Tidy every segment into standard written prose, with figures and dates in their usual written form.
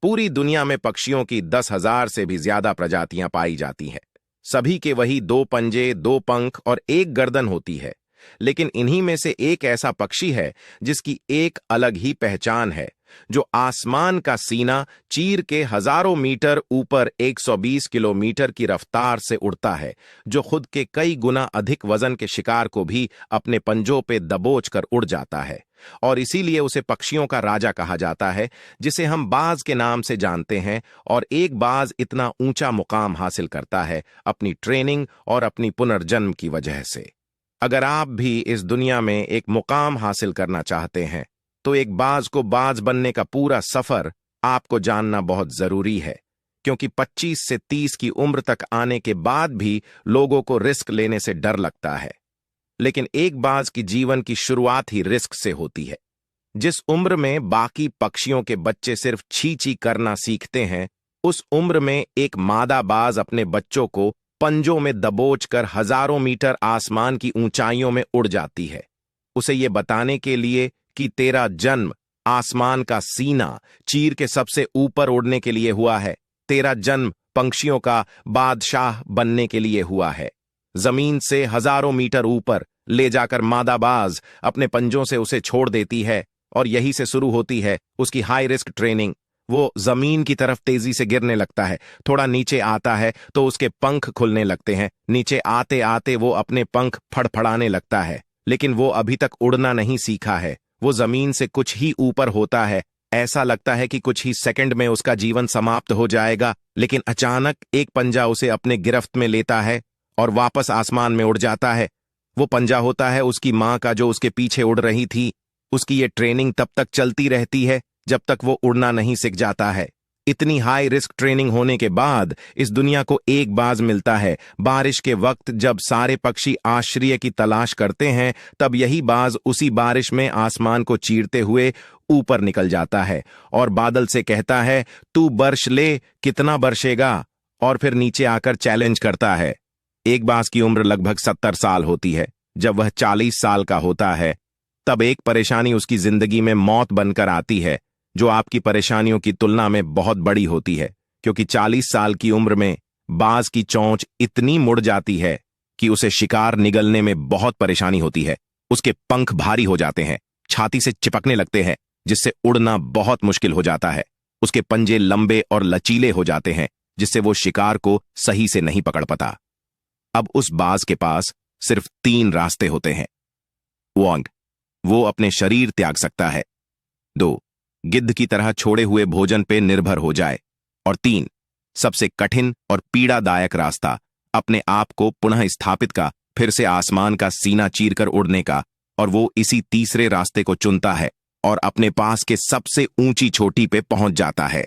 पूरी दुनिया में पक्षियों की 10,000 से भी ज्यादा प्रजातियां पाई जाती हैं। सभी के वही 2 पंजे, 2 पंख और 1 गर्दन होती है। लेकिन इन्हीं में से एक ऐसा पक्षी है जिसकी एक अलग ही पहचान है, जो आसमान का सीना चीर के हजारों मीटर ऊपर 120 किलोमीटर की रफ्तार से उड़ता है, जो खुद के कई गुना अधिक वजन के शिकार को भी अपने पंजों पे दबोच कर उड़ जाता है। और इसीलिए उसे पक्षियों का राजा कहा जाता है, जिसे हम बाज के नाम से जानते हैं। और एक बाज इतना ऊंचा मुकाम हासिल करता है अपनी ट्रेनिंग और अपनी पुनर्जन्म की वजह से। अगर आप भी इस दुनिया में एक मुकाम हासिल करना चाहते हैं, तो एक बाज को बाज बनने का पूरा सफर आपको जानना बहुत जरूरी है, क्योंकि 25 से 30 की उम्र तक आने के बाद भी लोगों को रिस्क लेने से डर लगता है। लेकिन एक बाज की जीवन की शुरुआत ही रिस्क से होती है। जिस उम्र में बाकी पक्षियों के बच्चे सिर्फ छी छी करना सीखते हैं, उस उम्र में एक मादा बाज अपने बच्चों को पंजों में दबोच कर हजारों मीटर आसमान की ऊंचाइयों में उड़ जाती है, उसे ये बताने के लिए कि तेरा जन्म आसमान का सीना चीर के सबसे ऊपर उड़ने के लिए हुआ है। तेरा जन्म पंछियों का बादशाह बनने के लिए हुआ है। जमीन से हजारों मीटर ऊपर ले जाकर मादा बाज अपने पंजों से उसे छोड़ देती है, और यही से शुरू होती है उसकी हाई रिस्क ट्रेनिंग। वो जमीन की तरफ तेजी से गिरने लगता है, थोड़ा नीचे आता है तो उसके पंख खुलने लगते हैं। नीचे आते आते वो अपने पंख फड़फड़ाने लगता है, लेकिन वो अभी तक उड़ना नहीं सीखा है। वो जमीन से कुछ ही ऊपर होता है। ऐसा लगता है कि कुछ ही सेकंड में उसका जीवन समाप्त हो जाएगा, लेकिन अचानक एक पंजा उसे अपने गिरफ्त में लेता है और वापस आसमान में उड़ जाता है। वो पंजा होता है उसकी मां का, जो उसके पीछे उड़ रही थी। उसकी ये ट्रेनिंग तब तक चलती रहती है जब तक वो उड़ना नहीं सीख जाता है। इतनी हाई रिस्क ट्रेनिंग होने के बाद इस दुनिया को एक बाज मिलता है। बारिश के वक्त जब सारे पक्षी आश्रय की तलाश करते हैं, तब यही बाज उसी बारिश में आसमान को चीरते हुए ऊपर निकल जाता है और बादल से कहता है, तू बर्श ले, कितना बरसेगा, और फिर नीचे आकर चैलेंज करता है। एक बाज की उम्र लगभग 70 साल होती है। जब वह 40 साल का होता है, तब एक परेशानी उसकी जिंदगी में मौत बनकर आती है, जो आपकी परेशानियों की तुलना में बहुत बड़ी होती है, क्योंकि 40 साल की उम्र में बाज की चोंच इतनी मुड़ जाती है कि उसे शिकार निगलने में बहुत परेशानी होती है। उसके पंख भारी हो जाते हैं, छाती से चिपकने लगते हैं, जिससे उड़ना बहुत मुश्किल हो जाता है। उसके पंजे लंबे और लचीले हो जाते हैं, जिससे वो शिकार को सही से नहीं पकड़ पाता। अब उस बाज के पास सिर्फ 3 रास्ते होते हैं। 1, वो अपने शरीर त्याग सकता है। 2, गिद्ध की तरह छोड़े हुए भोजन पे निर्भर हो जाए। और 3, सबसे कठिन और पीड़ादायक रास्ता, अपने आप को पुनः स्थापित का, फिर से आसमान का सीना चीरकर उड़ने का। और वो इसी तीसरे रास्ते को चुनता है और अपने पास के सबसे ऊंची चोटी पे पहुंच जाता है।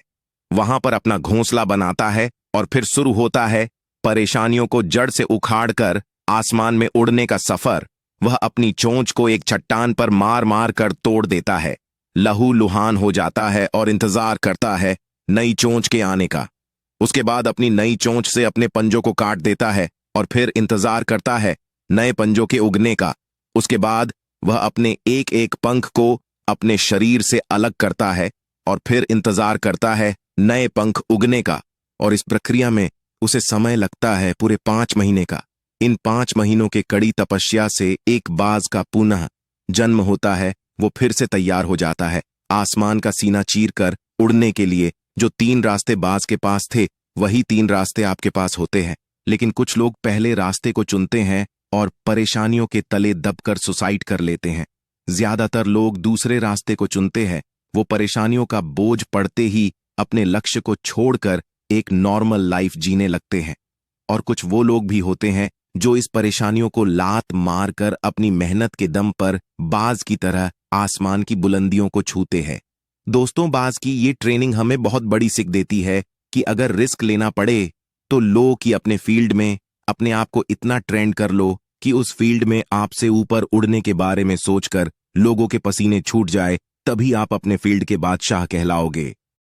वहां पर अपना घोंसला बनाता है और फिर शुरू होता है परेशानियों को जड़ से उखाड़कर आसमान में उड़ने का सफर। वह अपनी चोंच को एक चट्टान पर मार मार कर तोड़ देता है, लहू लुहान हो जाता है और इंतजार करता है नई चोंच के आने का। उसके बाद अपनी नई चोंच से अपने पंजों को काट देता है और फिर इंतजार करता है नए पंजों के उगने का। उसके बाद वह अपने एक एक पंख को अपने शरीर से अलग करता है और फिर इंतजार करता है नए पंख उगने का। और इस प्रक्रिया में उसे समय लगता है पूरे 5 महीने का। इन 5 महीनों के कड़ी तपस्या से एक बाज का पुनः जन्म होता है। वो फिर से तैयार हो जाता है आसमान का सीना चीरकर उड़ने के लिए। जो 3 रास्ते बाज के पास थे, वही 3 रास्ते आपके पास होते हैं। लेकिन कुछ लोग पहले रास्ते को चुनते हैं और परेशानियों के तले दबकर सुसाइड कर लेते हैं। ज्यादातर लोग दूसरे रास्ते को चुनते हैं। वो परेशानियों का बोझ पड़ते ही अपने लक्ष्य को छोड़कर एक नॉर्मल लाइफ जीने लगते हैं। और कुछ वो लोग भी होते हैं जो इस परेशानियों को लात मारकर अपनी मेहनत के दम पर बाज की तरह आसमान की बुलंदियों को छूते हैं। दोस्तों, बाज की ये ट्रेनिंग हमें बहुत बड़ी सीख देती है कि अगर रिस्क लेना पड़े तो लो कि अपने फील्ड में अपने आप को इतना ट्रेंड कर लो कि उस फील्ड में आपसे ऊपर उड़ने के बारे में सोचकर लोगों के पसीने छूट जाए, तभी आप अपने फील्ड के बादशाह कहलाओगे।